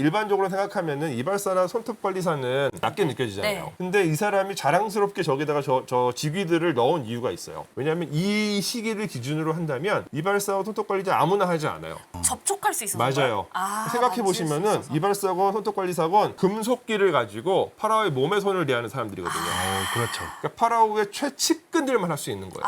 일반적으로 생각하면은 이발사나 손톱관리사는 낮게 느껴지잖아요. 네. 근데 이 사람이 자랑스럽게 저기다가 저 직위들을 넣은 이유가 있어요. 왜냐하면 이 시기를 기준으로 한다면 이발사와 손톱관리사 아무나 하지 않아요. 접촉할 수 있어서 맞아요. 생각해 보시면은 이발사건 손톱관리사건 금속기를 가지고 파라오의 몸에 손을 대하는 사람들이거든요. 그렇죠. 그러니까 파라오의 최측근들만 할 수 있는 거예요.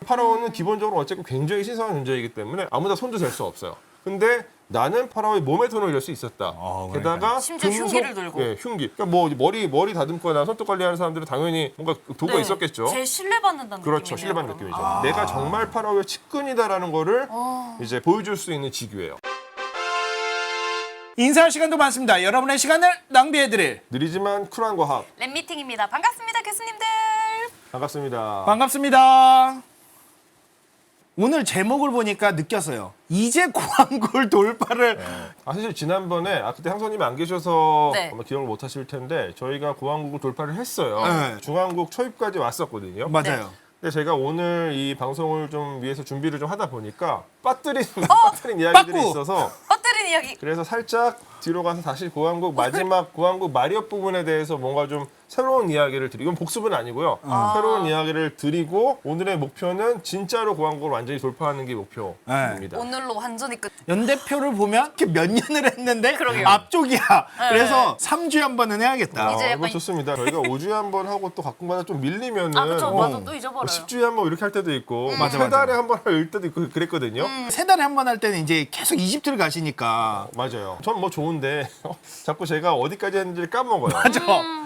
파라오는 기본적으로 어쨌든 굉장히 신성한 존재이기 때문에 아무나 손도 댈 수 없어요. 근데 나는 파라오의 몸에 손을 댈 수 있었다. 게다가 심지어 흉기를 들고. 네, 흉기. 그러니까 뭐 머리 다듬거나 손톱 관리하는 사람들은 당연히 뭔가 도구가 있었겠죠. 제일 신뢰받는다는 그렇죠. 느낌이네요, 신뢰받는 그럼. 느낌이죠. 내가 정말 파라오의 측근이다라는 거를 이제 보여줄 수 있는 직위예요. 인사할 시간도 많습니다. 여러분의 시간을 낭비해드릴 느리지만 쿨한 과학. 랩미팅입니다. 반갑습니다, 교수님들. 반갑습니다. 반갑습니다. 오늘 제목을 보니까 느꼈어요. 이제 고왕골 돌파를 사실 지난번에 그때 향선님이 안 계셔서 네. 아마 기억을 못 하실 텐데 저희가 고왕국을 돌파를 했어요. 네. 중앙국 초입까지 왔었거든요. 맞아요. 근데 제가 오늘 이 방송을 좀 위해서 준비를 좀 하다 보니까 빠뜨린 이야기들이 빠꾸! 있어서 빠뜨린 이야기. 그래서 살짝 뒤로 가서 다시 고왕국 마지막 고왕국 마리업 부분에 대해서 뭔가 좀 새로운 이야기를 드리고 이건 복습은 아니고요. 새로운 이야기를 드리고 오늘의 목표는 진짜로 고왕국을 완전히 돌파하는 게 목표입니다. 오늘로 완전히 끝. 연대표를 보면 이렇게 몇 년을 했는데 그러게요. 앞쪽이야. 그래서 3주에 한 번은 해야겠다. 이제 이거 약간 좋습니다. 저희가 5주에 한 번 하고 또 가끔가다 좀 밀리면은 그쵸. 맞아. 또 잊어버려요. 10주에 한 번 이렇게 할 때도 있고 맞아, 세 맞아. 달에 한 번 할 때도 있고 그랬거든요. 세 달에 한 번 할 때는 이제 계속 이집트를 가시니까. 맞아요. 전 뭐 좋은데 자꾸 제가 어디까지 했는지를 까먹어요. 맞아.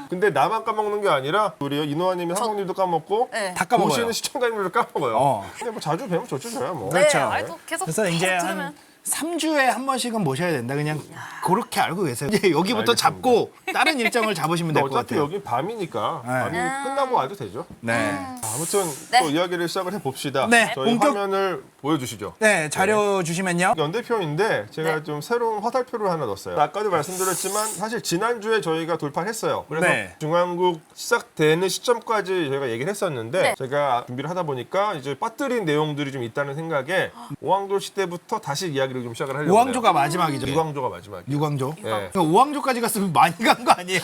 근데 나만 까먹는 게 아니라 우리 이노아님이 한국님도 까먹고 네. 다 까먹어요. 보시는 시청자님들도 까먹어요. 어. 근데 뭐 자주 뵈면 좋죠, 저야 뭐. 네. 그렇죠. 아이고, 계속 그래서 이제 계속 한 들으면. 3주에 한 번씩은 모셔야 된다. 그냥 그렇게 알고 계세요. 이제 여기부터 알겠습니다. 잡고 다른 일정을 잡으시면 근데 될 것 어차피 같아요. 여기 밤이니까 네. 밤이 끝나고 와도 되죠. 네. 아무튼 네. 또 이야기를 시작을 해봅시다. 네, 저희 본격- 화면을 보여주시죠. 네, 자료 주시면요. 연대표인데 제가 네. 좀 새로운 화살표를 하나 넣었어요. 아까도 말씀드렸지만 사실 지난주에 저희가 돌파했어요. 그래서 네. 중앙국 시작되는 시점까지 저희가 얘기를 했었는데 네. 제가 준비를 하다 보니까 이제 빠뜨린 내용들이 좀 있다는 생각에 오왕조 시대부터 다시 이야기를 좀 시작을 하려고 오왕조가 해요. 마지막이죠. 유광조가 마지막이에요. 유광조. 네. 오왕조까지 갔으면 많이 간 거 아니에요?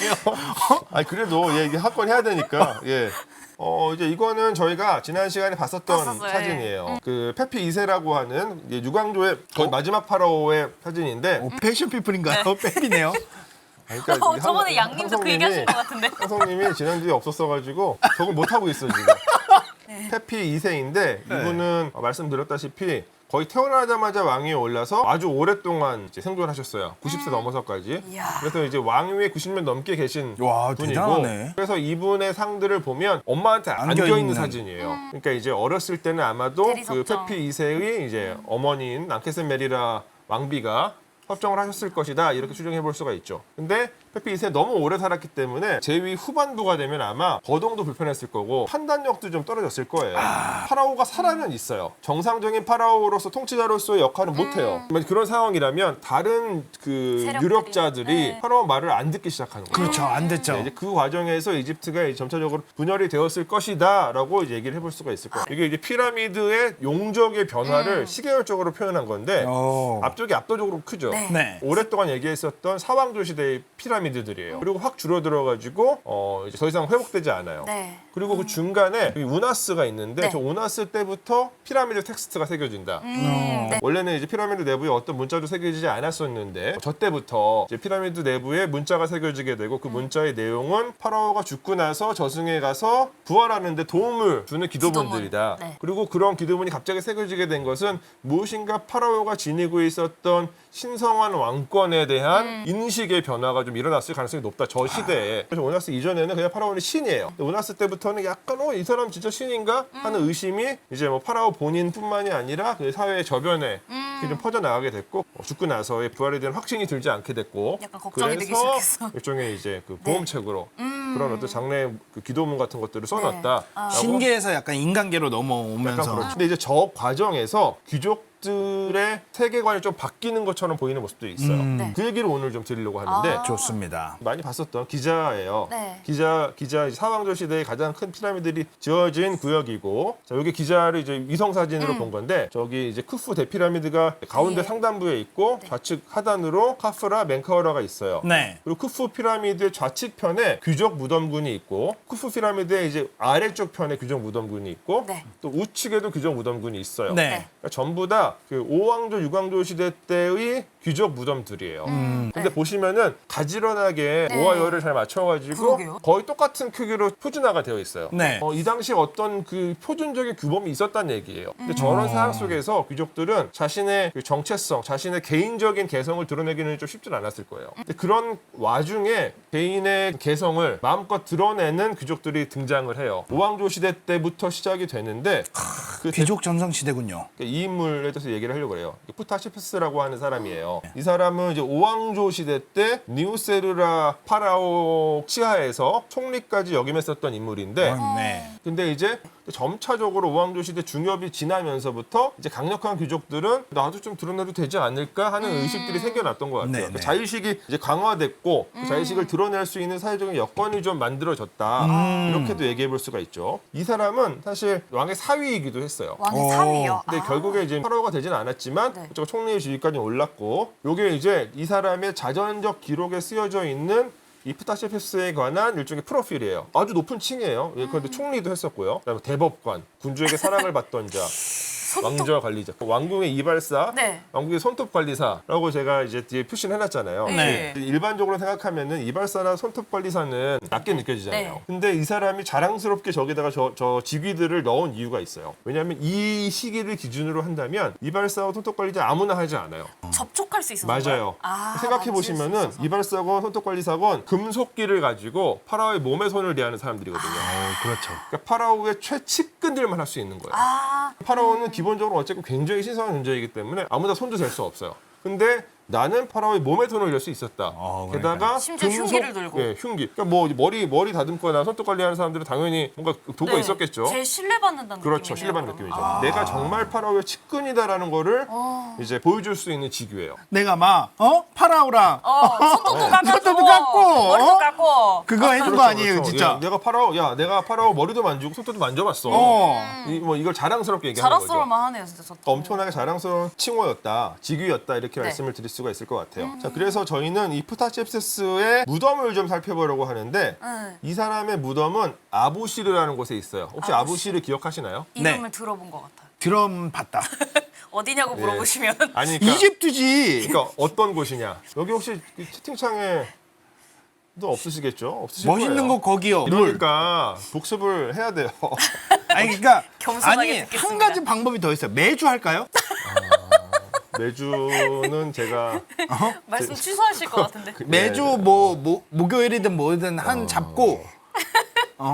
아니 그래도 이게 한 건 해야 되니까 예. 이제 이거는 저희가 지난 시간에 봤었던 봤었어요. 사진이에요. 그 페피 2세라고 하는 이제 유광조의 거의 마지막 파라오의 사진인데 패션 피플인가요? 빽이네요. 그러니까 저번에 양님도 그 얘기하신 것 같은데. 한성님이 지난주에 없었어가지고 저걸 못하고 있어 지금. 페피 2세인데 이분은 말씀드렸다시피 거의 태어나자마자 왕위에 올라서 아주 오랫동안 이제 생존하셨어요. 90세 넘어서까지. 이야. 그래서 이제 왕위에 90년 넘게 계신 와, 분이고 대단하네. 그래서 이분의 상들을 보면 엄마한테 안겨 있는 사진이에요. 그러니까 이제 어렸을 때는 아마도 그 대리석정. 페피 2세의 이제 어머니인 랑케센 메리라 왕비가 협정을 하셨을 것이다 이렇게 추정해 볼 수가 있죠. 근데 페피 2세 너무 오래 살았기 때문에 제위 후반부가 되면 아마 거동도 불편했을 거고 판단력도 좀 떨어졌을 거예요. 파라오가 살아는 있어요. 정상적인 파라오로서 통치자로서의 역할은 못해요. 그런 상황이라면 다른 그 세력들이. 유력자들이 네. 파라오 말을 안 듣기 시작하는 거예요. 그렇죠. 안 됐죠. 네, 이제 그 과정에서 이집트가 이제 점차적으로 분열이 되었을 것이다라고 이제 얘기를 해볼 수가 있을 거예요. 이게 이제 피라미드의 용적의 변화를 시계열적으로 표현한 건데 오. 앞쪽이 압도적으로 크죠. 네. 네. 오랫동안 얘기했었던 사왕조 시대의 피라미드들이에요. 그리고 확 줄어들어가지고 이제 더 이상 회복되지 않아요. 네. 그리고 그 중간에 여기 우나스가 있는데 네. 저 우나스 때부터 피라미드 텍스트가 새겨진다. 네. 원래는 이제 피라미드 내부에 어떤 문자도 새겨지지 않았었는데 저 때부터 이제 피라미드 내부에 문자가 새겨지게 되고 그 문자의 내용은 파라오가 죽고 나서 저승에 가서 부활하는 데 도움을 주는 기도문들이다. 기도문. 네. 그리고 그런 기도문이 갑자기 새겨지게 된 것은 무엇인가 파라오가 지니고 있었던 신성한 왕권에 대한 인식의 변화가 좀 일어났을 가능성이 높다. 저 시대에. 그래서 오나스 이전에는 그냥 파라오는 신이에요. 근데 오나스 때부터는 약간 이 사람 진짜 신인가 하는 의심이 이제 뭐 파라오 본인뿐만이 아니라 그 사회의 저변에 이렇게 좀 퍼져 나가게 됐고 죽고 나서의 부활에 대한 확신이 들지 않게 됐고 약간 걱정이 되기 그래서 시작했어. 일종의 이제 그 보험책으로 그런 어떤 장래 그 기도문 같은 것들을 써놨다. 라고 신계에서 약간 인간계로 약간 넘어오면서 그렇죠. 근데 이제 저 과정에서 귀족들의 세계관이 좀 바뀌는 것처럼 보이는 모습도 있어요. 네. 그 얘기를 오늘 좀 드리려고 하는데 좋습니다. 많이 봤었던 기자예요. 네. 기자 이제 사왕조 시대의 가장 큰 피라미드들이 지어진 구역이고, 자 여기 기자를 이제 위성 사진으로 본 건데 저기 이제 크푸 대피라미드가 니우세르라가 가운데 예. 상단부에 있고 좌측 하단으로 카프라, 멘카우라가 있어요. 네. 그리고 쿠프 피라미드의 좌측편에 귀족 무덤군이 있고 쿠프 피라미드의 이제 아래쪽 편에 귀족 무덤군이 있고 네. 또 우측에도 귀족 무덤군이 있어요. 네. 그러니까 전부 다 그 5왕조, 6왕조 시대 때의 귀족 무덤들이에요. 근데 네. 보시면은 가지런하게 네. 오와 열을 잘 맞춰가지고 그러게요. 거의 똑같은 크기로 표준화가 되어 있어요. 네. 이 당시 어떤 그 표준적인 규범이 있었다는 얘기예요. 근데 저런 상황 속에서 귀족들은 자신의 그 정체성, 자신의 개인적인 개성을 드러내기는 좀 쉽지 않았을 거예요. 근데 그런 와중에 개인의 개성을 마음껏 드러내는 귀족들이 등장을 해요. 오왕조 시대 때부터 시작이 되는데 그 귀족 전성 시대군요. 이 인물에 대해서 얘기를 하려고 해요. 푸타시프스라고 하는 사람이에요. 이 사람은 이제 오왕조 시대 때 니우세르라 파라오 치하에서 총리까지 역임했었던 인물인데 네. 근데 이제 점차적으로 오왕조 시대 중엽이 지나면서부터 이제 강력한 귀족들은 나도 좀 드러내도 되지 않을까 하는 의식들이 생겨났던 것 같아요. 네, 그러니까 네. 자의식이 이제 강화됐고 그 자의식을 드러낼 수 있는 사회적인 여건이 좀 만들어졌다. 이렇게도 얘기해 볼 수가 있죠. 이 사람은 사실 왕의 사위이기도 했어요. 왕의 사위요. 근데 결국에 이제 파라오가 되지는 않았지만 네. 어쨌든 총리의 지위까지 올랐고 요게 이제 이 사람의 자전적 기록에 쓰여져 있는 이 푸타시페스에 관한 일종의 프로필이에요. 아주 높은 층이에요. 예, 그런데 총리도 했었고요. 그다음에 대법관, 군주에게 사랑을 받던 자, 왕좌 관리자, 왕궁의 이발사, 네. 왕궁의 손톱 관리사라고 제가 이제 뒤에 표시를 해놨잖아요. 네. 일반적으로 생각하면은 이발사나 손톱 관리사는 낮게 느껴지잖아요. 네. 근데 이 사람이 자랑스럽게 저기다가 저 직위들을 넣은 이유가 있어요. 왜냐하면 이 시기를 기준으로 한다면 이발사와 손톱 관리자 아무나 하지 않아요. 접촉할 수 있어서 맞아요. 생각해 보시면은 이발사건 손톱 관리사건 금속기를 가지고 파라오의 몸에 손을 대하는 사람들이거든요. 그렇죠. 그러니까 파라오의 최측근들만 할 수 있는 거예요. 파라오는 기본적으로 어쨌든 굉장히 신성한 존재이기 때문에 아무나 손도 댈 수 없어요. 근데 나는 파라오의 몸에 손을 댈 수 있었다. 게다가 심지어 흉기를 들고. 예, 흉기. 그러니까 뭐 머리 다듬거나 손톱 관리하는 사람들은 당연히 뭔가 도구가 네. 있었겠죠. 제일 신뢰받는다는 그렇죠. 느낌이네요, 신뢰받는 그러면. 느낌이죠. 내가 정말 파라오의 측근이다라는 거를 이제 보여줄 수 있는 직위예요. 내가 막 파라오랑 손톱도 깎아주고 손톱도 깎고, 머리도 깎고. 그거 해준 거 아니에요, 진짜. 내가 파라오 머리도 만지고 손톱도 만져봤어. 이걸 자랑스럽게 얘기하는 거죠. 자랑스러울만 하네요, 진짜. 저도. 엄청나게 자랑스러운 칭호였다, 직위였다 이렇게 네. 말씀을 드릴 수가 있을 것 같아요. 자, 그래서 저희는 이 푸타체프세스의 무덤을 좀 살펴보려고 하는데 네. 이 사람의 무덤은 아부시르라는 곳에 있어요. 혹시 아부시르 기억하시나요? 이름을 들어본 것 같아요. 드럼 봤다. 어디냐고 물어보시면 아니, 그러니까, 이집트지. 그러니까 어떤 곳이냐? 여기 혹시 이 채팅창에 또 없으시겠죠? 없으실 멋있는 거예요. 곳 거기요. 이러니까 복습을 해야 돼요. 아니 그러니까 겸손하게 아니 듣겠습니다. 한 가지 방법이 더 있어요. 매주 할까요? 매주는 제가 말씀 취소하실 것 같은데. 매주 목요일이든 뭐든 한 잡고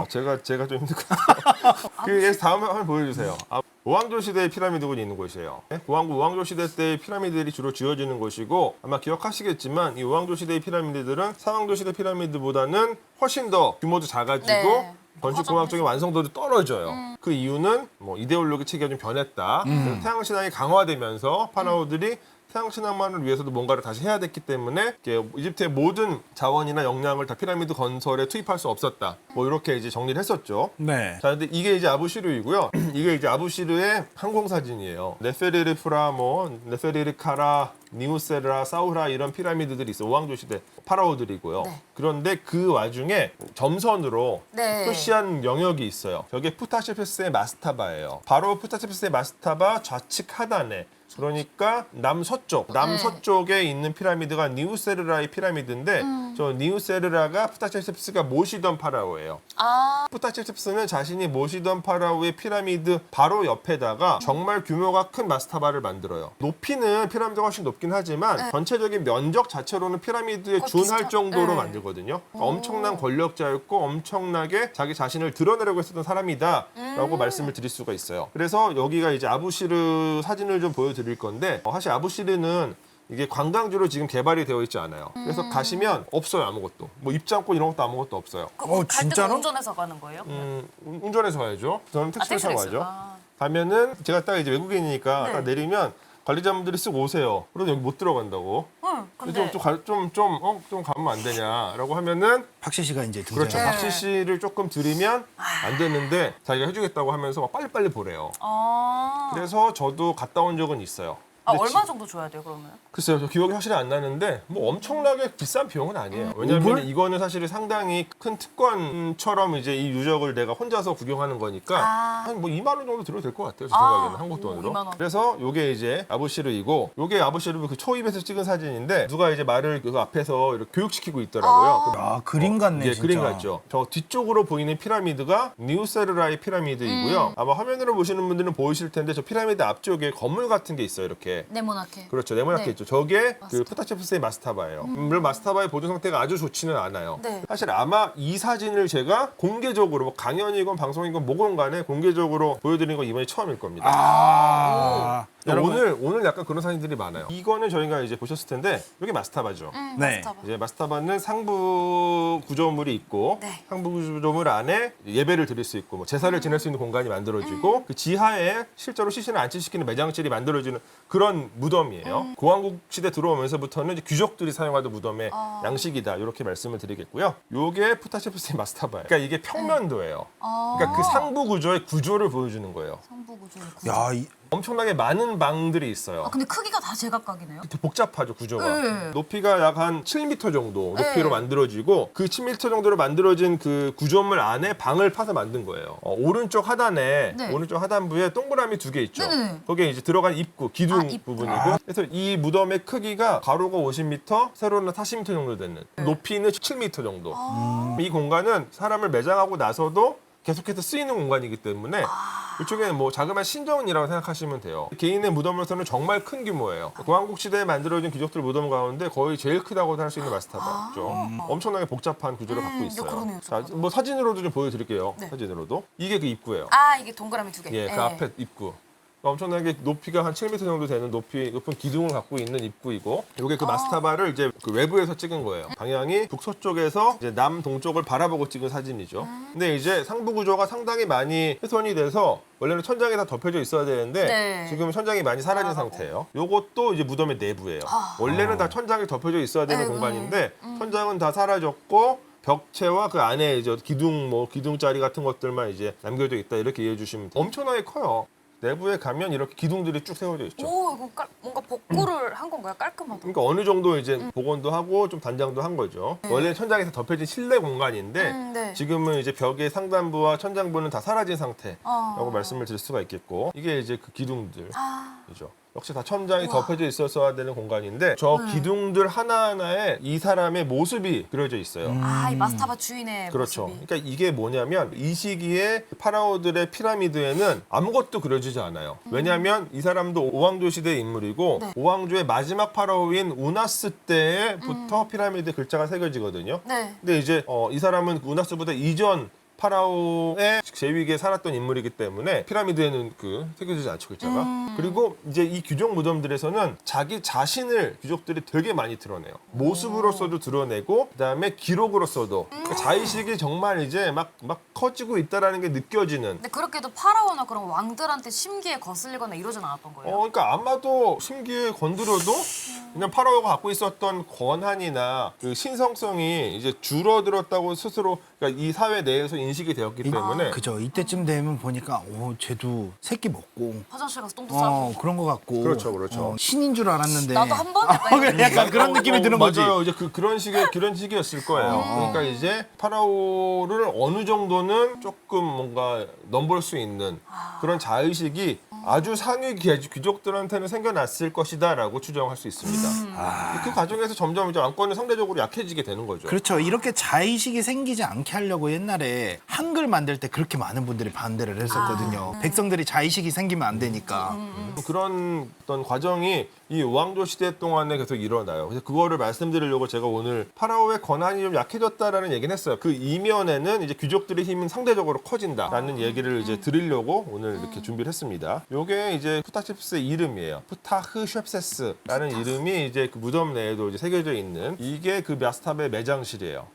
제가 좀 힘들 것 같아요. 그래서 다음 한번 보여주세요. 오왕조 시대의 피라미드군이 있는 곳이에요. 오왕조 시대 때의 피라미드들이 주로 지어지는 곳이고 아마 기억하시겠지만 이 오왕조 시대의 피라미드들은 사왕조 시대 피라미드보다는 훨씬 더 규모도 작아지고 네. 건축공학적인 완성도도 떨어져요. 그 이유는 뭐 이데올로기 체계가 좀 변했다. 그래서 태양신앙이 강화되면서 파라오들이 태양신앙만을 위해서도 뭔가를 다시 해야 됐기 때문에 이집트의 모든 자원이나 역량을 다 피라미드 건설에 투입할 수 없었다. 뭐 이렇게 이제 정리를 했었죠. 네. 자, 근데 이게 이제 아부시르이고요. 이게 이제 아부시르의 항공 사진이에요. 네페리르 프라모, 네페리르 카라, 니우세르라, 사우라 이런 피라미드들이 있어. 오왕조 시대 파라오들이고요. 네. 그런데 그 와중에 점선으로 네. 표시한 영역이 있어요. 저게 푸타체페스의 마스타바예요. 바로 푸타체페스의 마스타바 좌측 하단에 그러니까 남서쪽에 있는 피라미드가 니우세르라의 피라미드인데 저 니우세르라가 푸타체페스가 모시던 파라오예요. 푸타체페스는 자신이 모시던 파라오의 피라미드 바로 옆에다가 정말 규모가 큰 마스타바를 만들어요. 높이는 피라미드가 훨씬 높긴 하지만 전체적인 면적 자체로는 피라미드에 준할 정도로 만들거든요. 그러니까 엄청난 권력자였고 엄청나게 자기 자신을 드러내려고 했었던 사람이다라고 말씀을 드릴 수가 있어요. 그래서 여기가 이제 아부시르 사진을 좀 보여드릴 건데 사실 아부시르는 이게 관광지로 지금 개발이 되어 있지 않아요. 그래서 가시면 없어요, 아무것도. 뭐 입장권 이런 것도 아무것도 없어요. 갈 진짜로? 때도 운전해서 가는 거예요? 운전해서 가야죠. 저는 택시를 타고 택시를 가죠. 했어요? 가면은 제가 딱 이제 외국인이니까 네. 딱 내리면 관리자분들이 쓱 오세요. 그래도 여기 못 들어간다고. 근데 좀 가면 안 되냐라고 하면은 박씨 씨가 이제 등장. 그렇죠. 네. 박씨 씨를 조금 드리면 안 되는데 자기가 해주겠다고 하면서 막 빨리빨리 보래요. 그래서 저도 갔다 온 적은 있어요. 아, 근데 얼마 정도 줘야 돼요, 그러면? 글쎄요, 저 기억이 확실히 안 나는데 뭐 엄청나게 비싼 비용은 아니에요. 왜냐하면 5불? 이거는 사실 상당히 큰 특권처럼 이제 이 유적을 내가 혼자서 구경하는 거니까 아. 한 뭐 2만 원 정도 들어도 될 것 같아요. 제 생각에는 한국 오, 돈으로. 2만 원. 그래서 요게 이제 아부시르이고 요게 아부시르 그 초입에서 찍은 사진인데 누가 이제 말을 그 앞에서 이렇게 교육시키고 있더라고요. 아, 그림 같네, 예, 진짜. 그림 같죠. 저 뒤쪽으로 보이는 피라미드가 니우세르라의 피라미드이고요. 아마 화면으로 보시는 분들은 보이실 텐데 저 피라미드 앞쪽에 건물 같은 게 있어요. 이렇게. 네모나게. 그렇죠. 네모나게 네. 있죠. 저게 그 푸타체프스의 마스타바예요. 물론 마스타바의 보존 상태가 아주 좋지는 않아요. 네. 사실 아마 이 사진을 제가 공개적으로 뭐 강연이건 방송이건 뭐건 간에 공개적으로 보여드리는 건 이번이 처음일 겁니다. 아, 오늘 약간 그런 사진들이 많아요. 이거는 저희가 이제 보셨을 텐데 이게 마스타바죠. 네. 마스터바. 이제 마스타바는 상부 구조물이 있고 네. 상부 구조물 안에 예배를 드릴 수 있고 뭐 제사를 지낼 수 있는 공간이 만들어지고 그 지하에 실제로 시신을 안치시키는 매장실이 만들어지는 그런 무덤이에요. 고왕국 시대 들어오면서부터는 이제 귀족들이 사용하던 무덤의 양식이다 이렇게 말씀을 드리겠고요. 요게 푸타체프스의 마스타바예요. 그러니까 이게 평면도예요. 그러니까 그 상부 구조의 구조를 보여주는 거예요. 성부 구조. 구조. 야, 엄청나게 많은 방들이 있어요. 아, 근데 크기가 다 제각각이네요. 되게 복잡하죠 구조가. 네. 높이가 약 한 7m 정도 높이로 네. 만들어지고 그 7m 정도로 만들어진 그 구조물 안에 방을 파서 만든 거예요. 오른쪽 하단에 네. 오른쪽 하단부에 동그라미 2개 있죠. 네네네. 거기에 이제 들어간 입구 기둥 아, 입구. 부분이고 그래서 이 무덤의 크기가 가로가 50m, 세로는 40m 정도 되는 높이는 7m 정도. 이 공간은 사람을 매장하고 나서도 계속해서 쓰이는 공간이기 때문에 이쪽에는 뭐 자그마한 신정이라고 생각하시면 돼요. 개인의 무덤으로서는 정말 큰 규모예요. 고왕국 시대에 만들어진 귀족들 무덤 가운데 거의 제일 크다고 할 수 있는 마스타바죠. 엄청나게 복잡한 구조를 갖고 있어요. 그러네요. 자, 뭐 사진으로도 좀 보여드릴게요. 네. 사진으로도 이게 그 입구예요. 아, 이게 동그라미 2개. 예, 그 앞에 입구. 엄청나게 높이가 한 7m 정도 되는 높은 기둥을 갖고 있는 입구이고, 이게 그 마스타바를 이제 그 외부에서 찍은 거예요. 방향이 북서쪽에서 이제 남동쪽을 바라보고 찍은 사진이죠. 근데 이제 상부 구조가 상당히 많이 훼손이 돼서 원래는 천장이 다 덮여져 있어야 되는데 네. 지금 천장이 많이 사라진 상태예요. 요것도 이제 무덤의 내부예요. 원래는 다 천장이 덮여져 있어야 되는 아이고. 공간인데 천장은 다 사라졌고 벽체와 그 안에 이제 기둥자리 같은 것들만 이제 남겨져 있다 이렇게 이해해 주시면 돼요. 엄청나게 커요. 내부에 가면 이렇게 기둥들이 쭉 세워져 있죠. 오, 이거 뭔가 복구를 한 건가요? 깔끔하다. 그러니까 어느 정도 이제 복원도 하고 좀 단장도 한 거죠. 원래 천장에서 덮여진 실내 공간인데 네. 지금은 이제 벽의 상단부와 천장부는 다 사라진 상태라고 어. 말씀을 드릴 수가 있겠고 이게 이제 그 기둥들이죠. 아, 역시 다 천장이 덮여져 있었어야 되는 공간인데 저 기둥들 하나하나에 이 사람의 모습이 그려져 있어요. 이 마스타바 주인의 그렇죠. 모습이. 그러니까 이게 뭐냐면 이 시기에 파라오들의 피라미드에는 아무것도 그려지지 않아요. 왜냐하면 이 사람도 오왕조 시대의 인물이고 네. 오왕조의 마지막 파라오인 우나스 때부터 피라미드 글자가 새겨지거든요. 네. 근데 이제 이 사람은 우나스보다 이전 파라오의 제위기에 살았던 인물이기 때문에 피라미드에는 그 새겨지지 않죠 글자가. 그리고 이제 이 귀족 무덤들에서는 자기 자신을 귀족들이 되게 많이 드러내요. 모습으로서도 드러내고 그다음에 기록으로서도 그러니까 자의식이 정말 이제 막 커지고 있다라는 게 느껴지는. 근데 그렇게도 파라오나 그런 왕들한테 심기에 거슬리거나 이러진 않았던 거예요? 그러니까 아마도 심기에 건드려도 그냥 파라오가 갖고 있었던 권한이나 그 신성성이 이제 줄어들었다고 스스로 그러니까 이 사회 내에서 인식이 되었기 때문에 그죠. 이때쯤 되면 보니까 쟤도 새끼 먹고 화장실 가서 똥도 싸고. 그런 거 같고 그렇죠. 신인 줄 알았는데 나도 한 번 약간 약간 그런 느낌이 드는 거지. 맞아요. 이제 그런 식이었을 거예요. 그러니까 이제 파라오를 어느 정도는 조금 뭔가 넘볼 수 있는 그런 자의식이 아주 상위 귀족들한테는 생겨났을 것이다라고 추정할 수 있습니다. 그 과정에서 점점 이제 왕권이 상대적으로 약해지게 되는 거죠. 그렇죠. 이렇게 자의식이 생기지 않게 하려고 옛날에 한글 만들 때 그렇게 많은 분들이 반대를 했었거든요. 백성들이 자의식이 생기면 안 되니까. 그런 어떤 과정이 이 오왕조 시대 동안에 계속 일어나요. 그래서 그거를 말씀드리려고 제가 오늘 파라오의 권한이 좀 약해졌다라는 얘기는 했어요. 그 이면에는 이제 귀족들의 힘은 상대적으로 커진다라는 얘기를 이제 드리려고 오늘 이렇게 준비를 했습니다. 요게 이제 푸타체프스의 이름이에요. 푸타흐쉐프세스라는 이름이 이제 그 무덤 내에도 이제 새겨져 있는 이게 그 마스탑의 매장실이에요.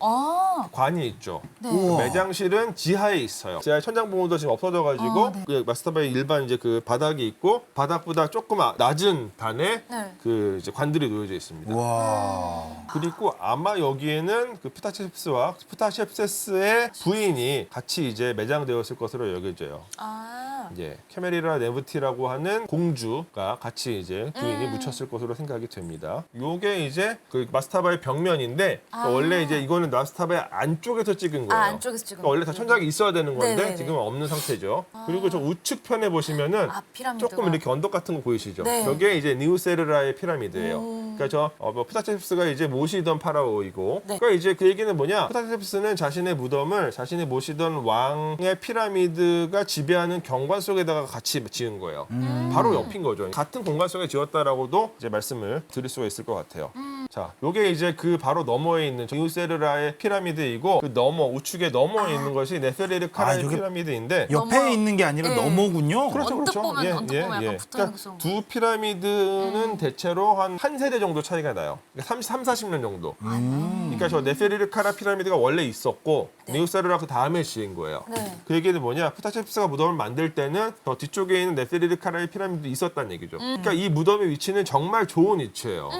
관이 있죠. 네. 그 매장실은 지하에 있어요. 지하에 천장 부분도 지금 없어져가지고 그 마스타바의 일반 이제 그 바닥이 있고 바닥보다 조금 낮은 단에 네. 그 이제 관들이 놓여져 있습니다. 와. 그리고 아마 여기에는 그 푸타체프스와 푸타셰프세스의 부인이 같이 이제 매장되었을 것으로 여겨져요. 아, 예, 캐메리라 네브티라고 하는 공주가 같이 이제 부인이 묻혔을 것으로 생각이 됩니다. 요게 이제 그 마스타바의 벽면인데 원래 이제 이거는 마스타바의 안쪽에서 찍은 거예요. 안쪽에서 찍은 그러니까 원래 다 천장이 있어야 되는 건데 네네네. 지금은 없는 상태죠. 그리고 저 우측 편에 보시면은 피라미드가. 조금 이렇게 언덕 같은 거 보이시죠? 네. 저게 이제 니우세르라의 피라미드예요. 그러니까 저 푸타체프스가 이제 모시던 파라오이고, 네. 그러니까 이제 그 얘기는 뭐냐? 푸타체프스는 자신의 무덤을 자신이 모시던 왕의 피라미드가 지배하는 경관 속에다가 같이 지은 거예요. 바로 옆인 거죠. 같은 공간 속에 지었다라고도 이제 말씀을 드릴 수가 있을 것 같아요. 자, 요게 이제 그 바로 너머에 있는 니우세르라의 피라미드이고, 그 너머 우측에 너머에 있는 것이 네페리르 카라의 저게 피라미드인데. 옆에 넘어. 있는 게 아니라 네. 넘어군요. 그렇죠, 언뜻 그렇죠. 보면 언뜻 보면 약간 붙어 있는 그러니까 거. 두 피라미드는 대체로 한 세대 정도 차이가 나요. 그러니까 40년 정도. 그러니까 저 네페리르 카라 피라미드가 원래 있었고 니우세르라 그 다음에 지은 거예요. 네. 그 얘기는 뭐냐? 푸타체프스가 무덤을 만들 때는 저 뒤쪽에 있는 네페리르 카라의 피라미드도 있었다는 얘기죠. 그러니까 이 무덤의 위치는 정말 좋은 위치예요.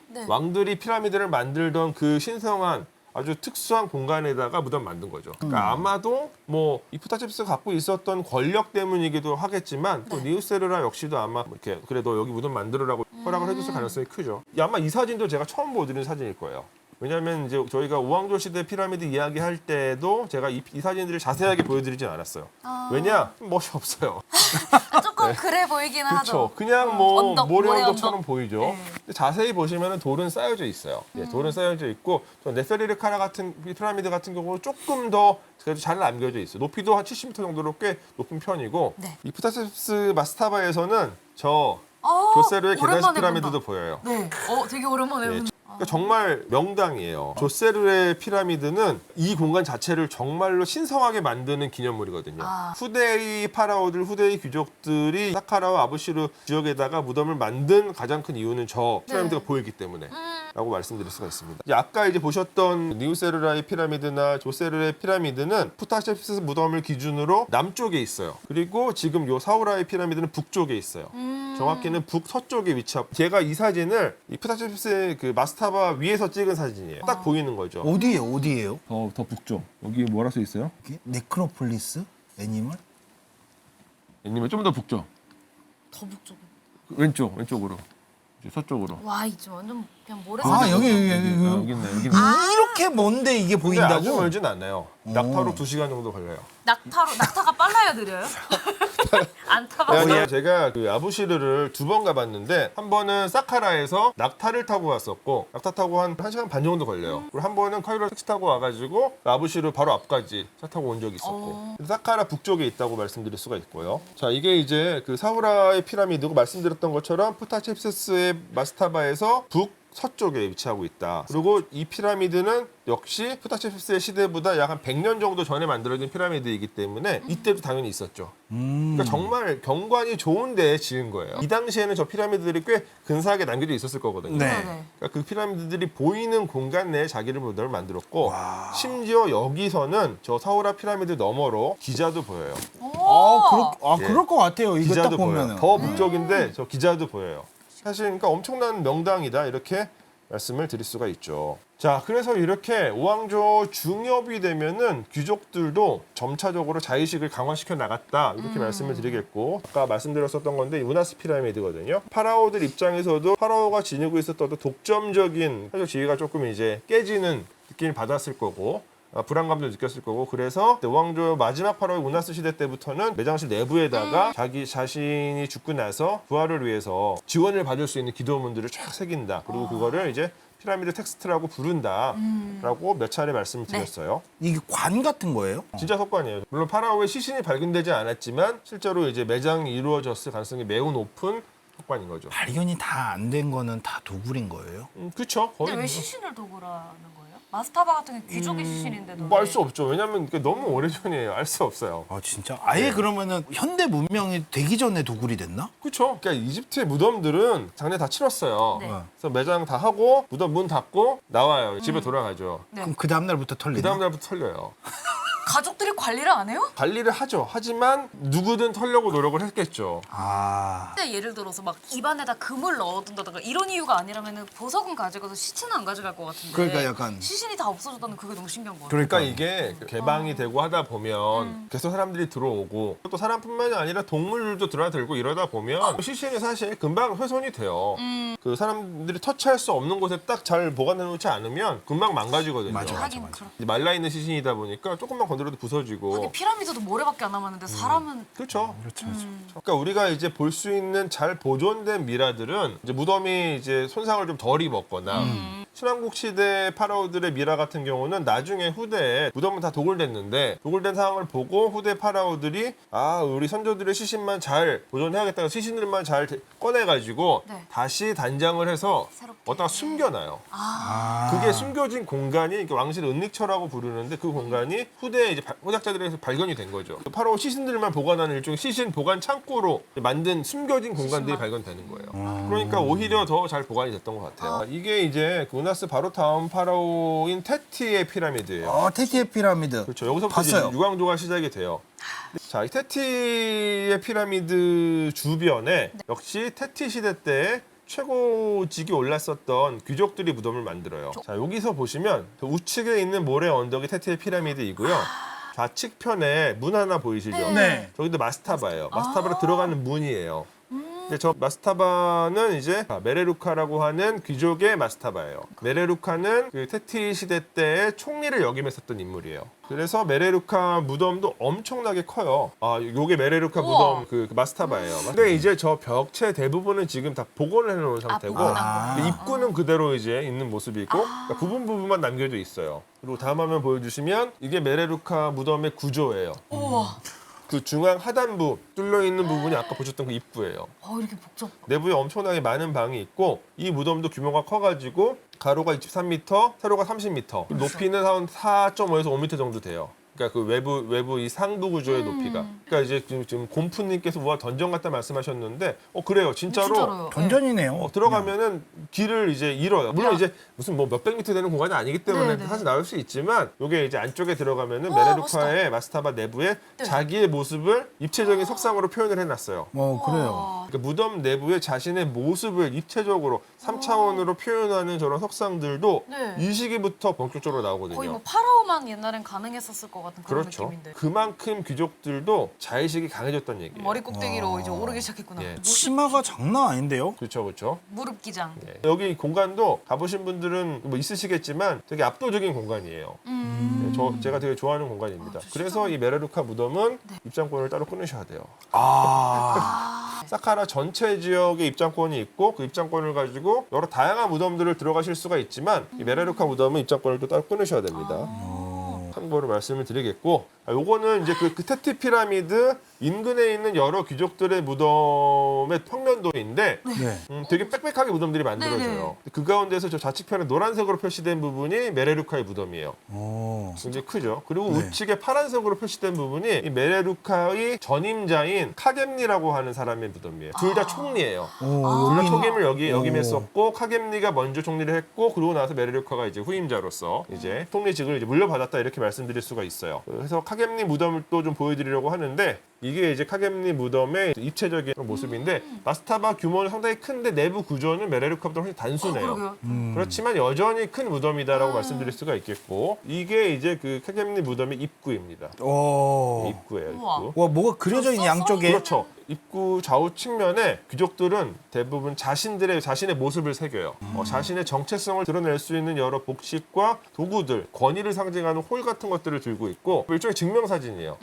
네. 왕들이 피라미드를 만들던 그 신성한 아주 특수한 공간에다가 무덤 만든 거죠. 그러니까 아마도 뭐 이 푸타체프스가 갖고 있었던 권력 때문이기도 하겠지만 또 니우세르라 역시도 아마 이렇게 그래 너 여기 무덤 만들으라고 허락을 해줬을 가능성이 크죠. 아마 이 사진도 제가 처음 보여드린 사진일 거예요. 왜냐하면 이제 저희가 우왕조 시대 피라미드 이야기할 때도 제가 이 사진들을 자세하게 보여드리진 않았어요. 왜냐? 멋이 없어요. 조금 그래 보이기는 그렇죠. 하죠. 그냥 뭐 언덕, 모래 모래 언덕처럼 언덕. 보이죠. 네. 근데 자세히 보시면은 돌은 쌓여져 있어요. 예, 돌은 쌓여져 있고 저 네페리르 카라 같은 피라미드 같은 경우는 조금 더 그래도 잘 남겨져 있어요. 높이도 한 70m 정도로 꽤 높은 편이고 네. 이 푸타체프스 마스타바에서는 저 아, 조세르의 계다시 오랜만에 피라미드도 본다. 보여요. 네. 되게 오랜만에 예, 본다. 그러니까 정말 명당이에요. 조세르의 피라미드는 이 공간 자체를 정말로 신성하게 만드는 기념물이거든요. 후대의 파라오들, 후대의 귀족들이 사카라와 아부시르 지역에다가 무덤을 만든 가장 큰 이유는 저 피라미드가 보이기 때문에 라고 말씀드릴 수가 있습니다. 이제 아까 이제 보셨던 니우세르라의 피라미드나 조세르의 피라미드는 푸타체프스 무덤을 기준으로 남쪽에 있어요. 그리고 지금 요 사우라의 피라미드는 북쪽에 있어요. 정확히는 북서쪽에 위치하고, 제가 이 사진을 이 푸타체프스의 그 마스타바 위에서 찍은 사진이에요. 딱 보이는 거죠. 어디예요? 더 북쪽. 여기 뭐라 써 있어요? 네크로폴리스? 애니멀? 아니면 좀 더 북쪽. 더 북쪽. 왼쪽으로. 이제 서쪽으로. 와, 이제 완전 그냥 모래 아 사진. 여기 여기 있네. 이렇게 먼데 이게 근데 아주 보인다고? 멀진 않아요. 낙타로 2시간 정도 걸려요. 낙타가 빨라야 느려요? 안 타봐서. 제가 그 아부시르를 2번 가봤는데, 한 번은 사카라에서 낙타를 타고 갔었고, 낙타 타고 한 1시간 반 정도 걸려요. 그리고 한 번은 카이로 택시 타고 와가지고 아부시르 바로 앞까지 차 타고 온 적이 있었고, 사카라 북쪽에 있다고 말씀드릴 수가 있고요. 자, 이게 이제 그 사우라의 피라미드고, 말씀드렸던 것처럼 푸타체프스의 마스타바에서 서쪽에 위치하고 있다. 그리고 이 피라미드는 역시 푸타체프스의 시대보다 약 한 100년 정도 전에 만들어진 피라미드이기 때문에 이때도 당연히 있었죠. 그러니까 정말 경관이 좋은 데에 지은 거예요. 이 당시에는 저 피라미드들이 꽤 근사하게 남겨져 있었을 거거든요. 네. 그러니까 그 피라미드들이 보이는 공간 내에 자기를 무덤을 만들었고, 심지어 여기서는 저 사우라 피라미드 너머로 기자도 보여요. 그럴 것 같아요. 이거 딱 기자도 보면은. 보여요. 더 북쪽인데 저 기자도 보여요. 사실 그러니까 엄청난 명당이다, 이렇게 말씀을 드릴 수가 있죠. 자, 그래서 이렇게 우왕조 중엽이 되면은 귀족들도 점차적으로 자의식을 강화시켜 나갔다, 이렇게 말씀을 드리겠고, 아까 말씀드렸었던 건데 우나스 피라미드거든요. 파라오들 입장에서도 파라오가 지니고 있었던 어떤 독점적인 사실 지위가 조금 이제 깨지는 느낌을 받았을 거고, 불안감도 느꼈을 거고, 그래서 우왕조 마지막 파라오 우나스 시대 때부터는 매장실 내부에다가 자기 자신이 죽고 나서 부활을 위해서 지원을 받을 수 있는 기도문들을 쫙 새긴다. 그리고 그거를 이제 피라미드 텍스트라고 부른다라고 몇 차례 말씀을 드렸어요. 이게 관 같은 거예요? 진짜 석관이에요. 물론 파라오의 시신이 발견되지 않았지만 실제로 이제 매장이 이루어졌을 가능성이 매우 높은 석관인 거죠. 발견이 다 안 된 거는 다 도굴인 거예요? 그렇죠. 근데 왜 시신을 도구라는 거예요? 마스타바 같은 게 귀족의 시신인데도. 뭐 알 수 없죠. 왜냐하면 그게 너무 오래전이에요. 알 수 없어요. 아 진짜? 아예 그러면은 현대 문명이 되기 전에 도굴이 됐나? 그렇죠. 그러니까 이집트의 무덤들은 장례 다 치렀어요. 네. 그래서 매장 다 하고 무덤 문 닫고 나와요. 집에 돌아가죠. 네. 그럼 그 다음 날부터 털리나? 그 다음 날부터 털려요. 가족들이 관리를 안 해요? 관리를 하죠. 하지만 누구든 털려고 노력을 했겠죠. 아 근데 예를 들어서 막 입안에다 금을 넣어둔다든가 이런 이유가 아니라면 보석은 가져가도 시체는 안 가져갈 것 같은데. 그러니까 약간 시신이 다 다 없어졌다는 그게 너무 신기한 거 같아요. 그러니까 이게 개방이 되고 하다 보면 계속 사람들이 들어오고 또 사람뿐만이 아니라 동물들도 들어들고 이러다 보면 시신이 사실 금방 훼손이 돼요. 그 사람들이 터치할 수 없는 곳에 딱 잘 보관해 놓지 않으면 금방 망가지거든요. 맞아. 하긴 그렇. 말라 있는 시신이다 보니까 조금만 건드려도 부서지고. 하긴 피라미드도 모래밖에 안 남았는데 사람은 그렇죠. 그렇죠. 그러니까 우리가 이제 볼 수 있는 잘 보존된 미라들은 이제 무덤이 이제 손상을 좀 덜 입었거나 신왕국 시대 파라오들의 미라 같은 경우는 나중에 후대에 무덤은 다 도굴됐는데 도굴된 상황을 보고 후대 파라오들이 아 우리 선조들의 시신만 잘 보존해야겠다 시신들만 잘 꺼내가지고 네. 다시 단장을 해서 새롭게. 어디다가 숨겨놔요. 아. 그게 숨겨진 공간이 이렇게 왕실 은닉처라고 부르는데 그 공간이 후대에 이제 호작자들에서 발견이 된 거죠. 파라오 시신들만 보관하는 일종의 시신 보관 창고로 만든 숨겨진 공간들이 발견되는 거예요. 그러니까 오히려 더 잘 보관이 됐던 것 같아요. 이게 이제 그 우나스 바로 다음 파라오인 테티의 피라미드예요. 테티의 피라미드. 그렇죠. 여기서부터 이제 봤어요. 유광조가 시작이 돼요. 자, 이 테티의 피라미드 주변에 역시 테티 시대 때 최고직이 올랐었던 귀족들이 무덤을 만들어요. 자, 여기서 보시면 그 우측에 있는 모래 언덕이 테티의 피라미드이고요. 좌측편에 문 하나 보이시죠? 네. 저기도 마스타바예요. 마스타바로 들어가는 문이에요. 근데 저 마스타바는 이제 메레루카라고 하는 귀족의 마스타바예요. 메레루카는 그 테티 시대 때의 총리를 역임했었던 인물이에요. 그래서 메레루카 무덤도 엄청나게 커요. 아, 요게 메레루카 우와. 무덤 그 마스타바예요. 근데 이제 저 벽체 대부분은 지금 다 복원을 해놓은 상태고 복원한 근데 입구는 그대로 이제 있는 모습이 있고 그러니까 부분만 남겨져 있어요. 그리고 다음 화면 보여주시면 이게 메레루카 무덤의 구조예요. 우와. 그 중앙 하단부 뚫려 있는 부분이 아까 보셨던 그 입구예요. 이렇게 복잡. 내부에 엄청나게 많은 방이 있고 이 무덤도 규모가 커가지고 가로가 23m, 세로가 30m, 높이는 한 4.5에서 5m 정도 돼요. 그러니까 그 외부 이 상부 구조의 높이가. 그러니까 이제 지금 곰프님께서 우와 던전 같다 말씀하셨는데, 그래요, 진짜로. 진짜로요. 던전이네요. 들어가면은 길을 이제 잃어요. 물론 야. 이제 무슨 뭐 몇백 미터 되는 공간이 아니기 때문에 네네. 사실 나올 수 있지만 이게 이제 안쪽에 들어가면은 우와, 메레루카의 마스타바 내부에 네. 자기의 모습을 입체적인 석상으로 표현을 해놨어요. 그래요. 그러니까 무덤 내부에 자신의 모습을 입체적으로 3차원으로 표현하는 저런 석상들도 네. 이 시기부터 본격적으로 나오거든요. 거의 뭐 파라오만 옛날엔 가능했었을 것 같은 그런 그렇죠. 느낌인데. 그만큼 귀족들도 자의식이 강해졌다는 얘기예요. 머리 꼭대기로 이제 오르기 시작했구나. 예. 치마가 장난 아닌데요? 그렇죠, 그렇죠. 무릎 기장. 예. 여기 공간도 가보신 분들은 뭐 있으시겠지만 되게 압도적인 공간이에요. 제가 되게 좋아하는 공간입니다. 그래서 이 메레루카 무덤은 입장권을 따로 끊으셔야 돼요. 사카라 전체 지역에 입장권이 있고 그 입장권을 가지고 여러 다양한 무덤들을 들어가실 수가 있지만 이 메레루카 무덤은 입장권을 또 따로 끊으셔야 됩니다. 참고로 말씀을 드리겠고 요거는 이제 그 테티 피라미드 인근에 있는 여러 귀족들의 무덤의 평면도인데 네. 되게 빽빽하게 무덤들이 만들어져요. 네네. 그 가운데서 저 좌측편에 노란색으로 표시된 부분이 메레루카의 무덤이에요. 굉장히 크죠. 그리고 네. 우측에 파란색으로 표시된 부분이 이 메레루카의 전임자인 카겜니라고 하는 사람의 무덤이에요. 둘 다 총리예요. 둘 다 총임을 역임했었고 카겜니가 먼저 총리를 했고 그러고 나서 메레루카가 이제 후임자로서 이제 총리직을 이제 물려받았다 이렇게 말씀드릴 수가 있어요. 그래서 카겜니 무덤을 또 좀 보여드리려고 하는데 이게 이제 카겜니 무덤의 입체적인 모습인데 마스타바 규모는 상당히 큰데 내부 구조는 메레루카보다 훨씬 단순해요. 그러게요. 그렇지만 여전히 큰 무덤이다라고 말씀드릴 수가 있겠고 이게 이제 그 카겜니 무덤의 입구입니다. 입구예요. 우와. 입구. 와, 뭐가 그려져 있는 양쪽에. 그렇죠. 입구 좌우 측면에 귀족들은 대부분 자신의 모습을 새겨요. 자신의 정체성을 드러낼 수 있는 여러 복식과 도구들, 권위를 상징하는 홀 같은 것들을 들고 있고 일종의 증명사진이에요.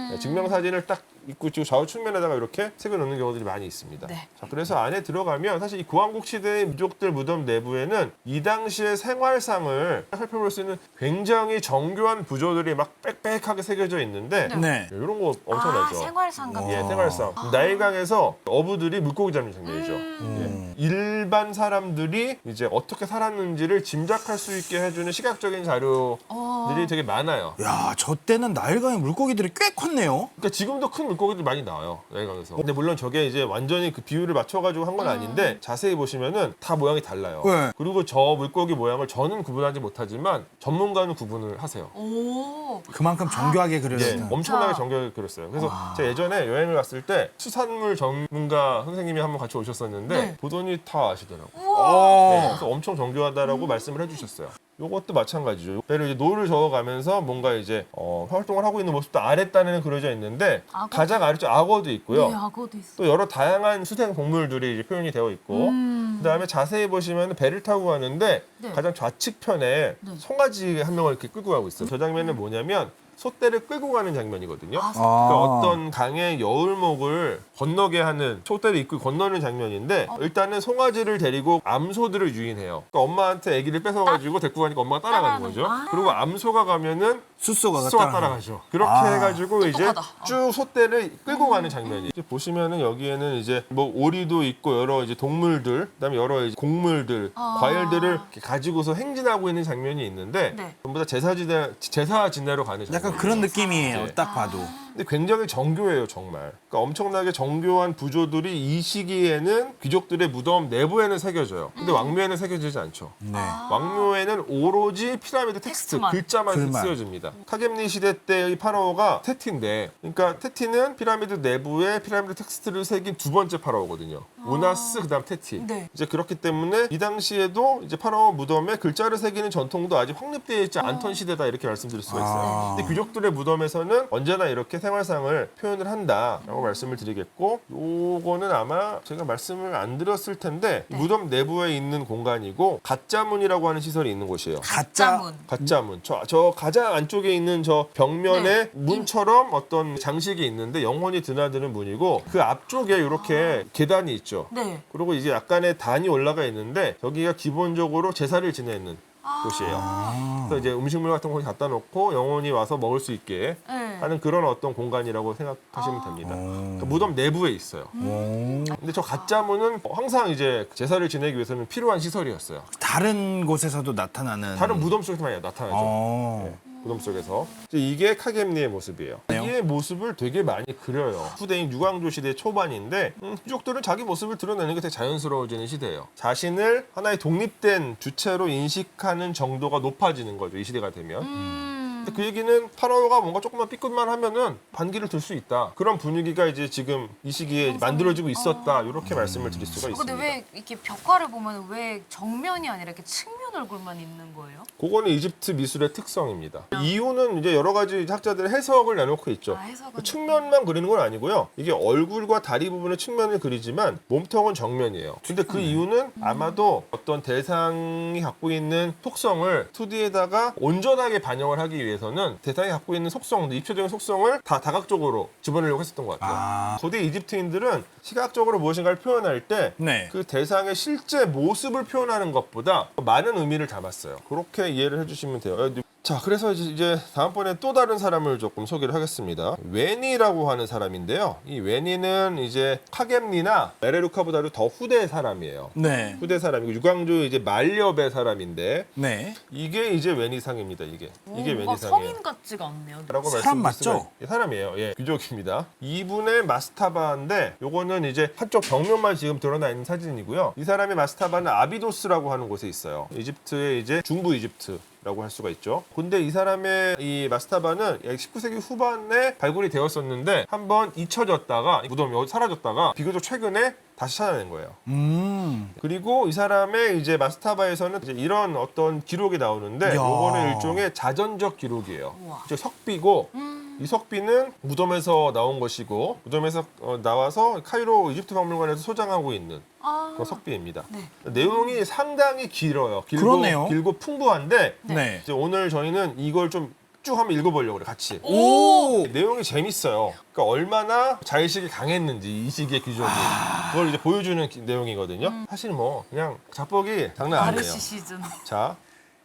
네, 증명사진을 딱 입구 쪽 좌우 측면에다가 이렇게 새겨놓는 경우들이 많이 있습니다. 네. 자, 그래서 안에 들어가면 사실 이 구왕국 시대의 민족들 무덤 내부에는 이 당시의 생활상을 살펴볼 수 있는 굉장히 정교한 구조들이 막 빽빽하게 새겨져 있는데 네. 이런 거 엄청나죠. 생활상 같은. 예, 생활상. 나일강에서 어부들이 물고기 잡는 장면이죠. 예. 일반 사람들이 이제 어떻게 살았는지를 짐작할 수 있게 해주는 시각적인 자료들이 되게 많아요. 야, 저 때는 나일강의 물고기들이 꽤 컸네요. 그러니까 지금도 큰 물고기들 많이 나와요. 나일강에서. 근데 물론 저게 이제 완전히 그 비율을 맞춰가지고 한 건 아닌데 자세히 보시면은 다 모양이 달라요. 네. 그리고 저 물고기 모양을 저는 구분하지 못하지만 전문가는 구분을 하세요. 오. 그만큼 정교하게 예, 그려졌어요. 엄청나게 정교하게 그렸어요. 그래서 제가 예전에 여행을 갔을 때 수산물 전문가 선생님이 한 번 같이 오셨었는데 네. 보더니 표현이 다 아시더라고요. 네, 어. 그래서 엄청 정교하다라고 말씀을 해주셨어요. 요것도 마찬가지죠. 배를 이제 노를 저어가면서 뭔가 이제 활동을 하고 있는 모습도 아랫단에는 그려져 있는데 악어? 가장 아래쪽 악어도 있고요. 네, 악어도 있어. 또 여러 다양한 수생 동물들이 이제 표현이 되어 있고 그다음에 자세히 보시면 배를 타고 가는데 네. 가장 좌측편에 네. 송아지 한 명을 이렇게 끌고 가고 있어요. 저 장면은 뭐냐면 소떼를 끌고 가는 장면이거든요. 아, 그러니까 어떤 강의 여울목을 건너게 하는 소떼를 입고 건너는 장면인데 일단은 송아지를 데리고 암소들을 유인해요. 그러니까 엄마한테 아기를 뺏어가지고 데리고 가니까 엄마가 따라가는 거죠. 아. 그리고 암소가 가면은 숫소가 따라가죠. 그렇게 해가지고 이제 똑똑하다. 쭉 소떼를 끌고 가는 장면이. 이제 보시면은 여기에는 이제 뭐 오리도 있고 여러 이제 동물들, 그다음에 여러 이제 곡물들, 과일들을 이렇게 가지고서 행진하고 있는 장면이 있는데 네. 전부 다 제사 지내러 가는 장면. 약간 그런 느낌이에요. 네. 딱 봐도. 근데 굉장히 정교해요, 정말. 그러니까 엄청나게 정교한 부조들이 이 시기에는 귀족들의 무덤 내부에는 새겨져요. 근데 왕묘에는 새겨지지 않죠. 네. 왕묘에는 오로지 피라미드 텍스트, 텍스트만. 글자만 글만. 쓰여집니다. 카겜니 시대 때의 파라오가 테티인데, 그러니까 테티는 피라미드 내부에 피라미드 텍스트를 새긴 두 번째 파라오거든요. 우나스, 그다음 테티. 네. 이제 그렇기 때문에 이 당시에도 이제 파라오 무덤에 글자를 새기는 전통도 아직 확립되어 있지 않던 시대다 이렇게 말씀드릴 수가 있어요. 근데 귀족들의 무덤에서는 언제나 이렇게 생활상을 표현을 한다라고 말씀을 드리겠고, 요거는 아마 제가 말씀을 안 드렸을 텐데 무덤 내부에 있는 공간이고 가짜문이라고 하는 시설이 있는 곳이에요. 가짜문. 가짜문. 저 가장 안쪽에 있는 저 벽면에 문처럼 어떤 장식이 있는데 영혼이 드나드는 문이고 그 앞쪽에 이렇게 계단이 있죠. 네. 그리고 이제 약간의 단이 올라가 있는데 여기가 기본적으로 제사를 지내는 곳이에요. 그래서 이제 음식물 같은 거 갖다 놓고 영혼이 와서 먹을 수 있게 네. 하는 그런 어떤 공간이라고 생각하시면 됩니다. 그러니까 무덤 내부에 있어요. 근데 저 가짜문은 항상 이제 제사를 지내기 위해서는 필요한 시설이었어요. 다른 곳에서도 나타나는. 다른 무덤 속에서 많이 나타나죠. 어. 무덤 속에서 이게 카겜니의 모습이에요. 이 모습을 되게 많이 그려요. 후대인 유광조 시대 초반인데 귀족들은 자기 모습을 드러내는 게 되게 자연스러워지는 시대예요. 자신을 하나의 독립된 주체로 인식하는 정도가 높아지는 거죠. 이 시대가 되면. 근데 그 얘기는 파라오가 뭔가 조금만 삐끗만 하면은 반기를 들 수 있다. 그런 분위기가 이제 지금 이 시기에 만들어지고 있었다. 이렇게 말씀을 드릴 수가 있습니다. 근데 왜 이렇게 벽화를 보면 왜 정면이 아니라 이렇게 측면 얼굴만 있는 거예요? 그거는 이집트 미술의 특성입니다. 이유는 이제 여러 가지 학자들의 해석을 내놓고 있죠. 해석은 측면만 그리는 건 아니고요. 이게 얼굴과 다리 부분의 측면을 그리지만 몸통은 정면이에요. 근데 그 이유는 아마도 어떤 대상이 갖고 있는 속성을 2D에다가 온전하게 반영을 하기 위해서는 대상이 갖고 있는 속성, 입체적인 속성을 다 다각적으로 집어내려고 했었던 것 같아요. 고대 이집트인들은 시각적으로 무엇인가를 표현할 때 네. 그 대상의 실제 모습을 표현하는 것보다 많은 의미를 담았어요. 그렇게 이해를 해주시면 돼요. 자, 그래서 이제 다음번에 또 다른 사람을 조금 소개를 하겠습니다. 웨니라고 하는 사람인데요. 이 웨니는 이제 카겜니나 메레루카보다도 더 후대 사람이에요. 네. 후대 사람이고 유광조 이제 말렵의 사람인데 네. 이게 이제 웨니상입니다. 이게 뭔가 웨니상이에요. 성인 같지가 않네요. 라고 사람 말씀드릴 맞죠? 수가 사람이에요. 예, 귀족입니다. 이분의 마스타바인데 요거는 이제 한쪽 벽면만 지금 드러나 있는 사진이고요. 이 사람의 마스타바는 아비도스라고 하는 곳에 있어요. 이집트의 이제 중부 이집트라고 할 수가 있죠. 근데 이 사람의 이 마스타바는 19세기 후반에 발굴이 되었었는데 한번 잊혀졌다가 무덤이 사라졌다가 비교적 최근에 다시 찾아낸 거예요. 그리고 이 사람의 이제 마스타바에서는 이제 이런 어떤 기록이 나오는데 이야. 요거는 일종의 자전적 기록이에요. 우와. 즉 석비고 이 석비는 무덤에서 나온 것이고 무덤에서 나와서 카이로 이집트 박물관에서 소장하고 있는 그런 석비입니다. 네. 내용이 상당히 길어요. 그러네요. 길고 풍부한데 네. 이제 오늘 저희는 이걸 좀 쭉 한번 읽어보려고 그래 같이. 오. 내용이 재밌어요. 그러니까 얼마나 자의식이 강했는지 이 시기의 귀족이 그걸 이제 보여주는 내용이거든요. 사실 뭐 그냥 자뻑이 장난 아니에요. 아르시 시즌. 자,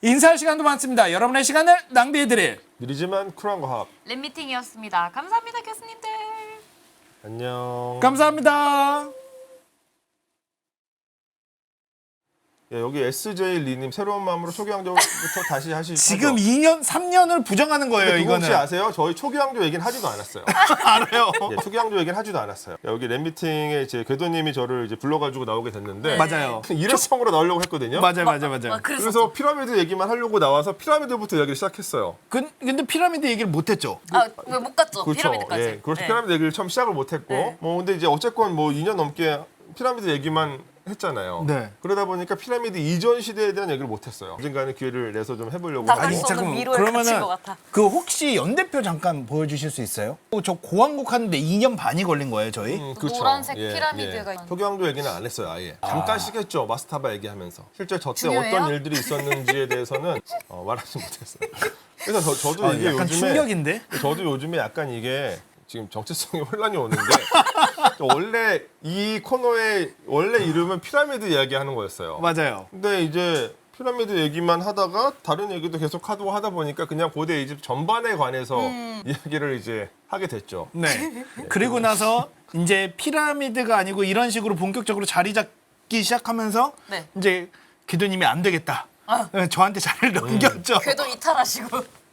인사할 시간도 많습니다. 여러분의 시간을 낭비해드릴. 느리지만 쿨한 과학. 랩미팅이었습니다. 감사합니다, 교수님들. 안녕. 감사합니다. 야, 여기 SJ 리님 새로운 마음으로 초기왕조부터 다시 하시죠. 지금 2년, 3년을 부정하는 거예요, 그거 이거는. 혹시 아세요? 저희 초기왕조 얘기는 하지도 않았어요. 알아요. 예, 초기왕조 얘기는 하지도 않았어요. 여기 랩미팅에 이제 궤도님이 저를 이제 불러가지고 나오게 됐는데 맞아요. 일회성으로 나오려고 했거든요. 맞아요. 그래서 피라미드 얘기만 하려고 나와서 피라미드부터 얘기를 시작했어요. 근데 피라미드 얘기를 못했죠. 왜 못 갔죠? 피라미드까지. 예, 그렇죠. 네. 피라미드 얘기를 처음 시작을 못했고, 네. 뭐 근데 이제 어쨌건 뭐 2년 넘게 피라미드 얘기만 했잖아요. 네. 그러다 보니까 피라미드 이전 시대에 대한 얘기를 못했어요. 언젠가는 기회를 내서 좀 해보려고 나갈 하고. 수 없는 잠깐만, 미로에 갇힌 것 같아. 그 혹시 연대표 잠깐 보여주실 수 있어요? 저 고왕국 하는데 2년 반이 걸린 거예요, 저희? 그렇죠. 노란색 피라미드가 있는. 표경도 얘기는 안 했어요, 아예. 잠깐씩 했죠, 마스타바 얘기하면서. 실제 저때 중요해요? 어떤 일들이 있었는지에 대해서는 말하지 못했어요. 그래서 저도 이게 약간 요즘에 충격인데? 저도 요즘에 약간 이게 지금 정체성이 혼란이 오는데 원래 이 코너의 원래 이름은 피라미드 이야기하는 거였어요. 맞아요. 근데 이제 피라미드 얘기만 하다가 다른 얘기도 계속 하다 보니까 그냥 고대 이집트 전반에 관해서 이야기를 이제 하게 됐죠. 네. 그리고 나서 이제 피라미드가 아니고 이런 식으로 본격적으로 자리 잡기 시작하면서 네. 이제 기도님이 안 되겠다. 저한테 자리를 넘겼죠. 궤도 이탈하시고.